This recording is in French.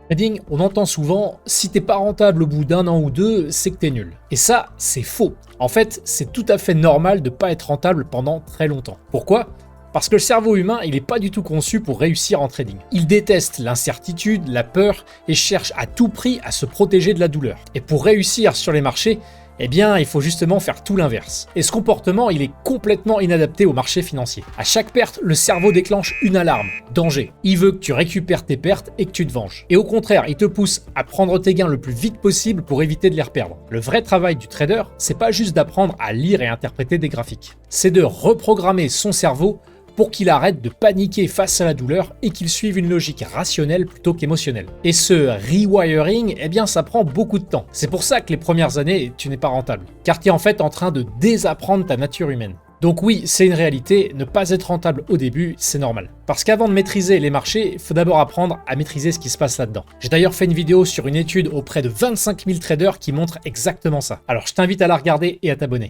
Trading, on entend souvent, si t'es pas rentable au bout d'un an ou deux, c'est que t'es nul. Et ça, c'est faux. En fait, c'est tout à fait normal de pas être rentable pendant très longtemps. Pourquoi ? Parce que le cerveau humain, il n'est pas du tout conçu pour réussir en trading. Il déteste l'incertitude, la peur et cherche à tout prix à se protéger de la douleur. Et pour réussir sur les marchés, eh bien, il faut justement faire tout l'inverse. Et ce comportement, il est complètement inadapté au marché financier. À chaque perte, le cerveau déclenche une alarme. Danger. Il veut que tu récupères tes pertes et que tu te venges. Et au contraire, il te pousse à prendre tes gains le plus vite possible pour éviter de les reperdre. Le vrai travail du trader, c'est pas juste d'apprendre à lire et interpréter des graphiques. C'est de reprogrammer son cerveau pour qu'il arrête de paniquer face à la douleur et qu'il suive une logique rationnelle plutôt qu'émotionnelle. Et ce rewiring, eh bien ça prend beaucoup de temps. C'est pour ça que les premières années, tu n'es pas rentable. Car tu es en fait en train de désapprendre ta nature humaine. Donc oui, c'est une réalité, ne pas être rentable au début, c'est normal. Parce qu'avant de maîtriser les marchés, il faut d'abord apprendre à maîtriser ce qui se passe là-dedans. J'ai d'ailleurs fait une vidéo sur une étude auprès de 25 000 traders qui montre exactement ça. Alors je t'invite à la regarder et à t'abonner.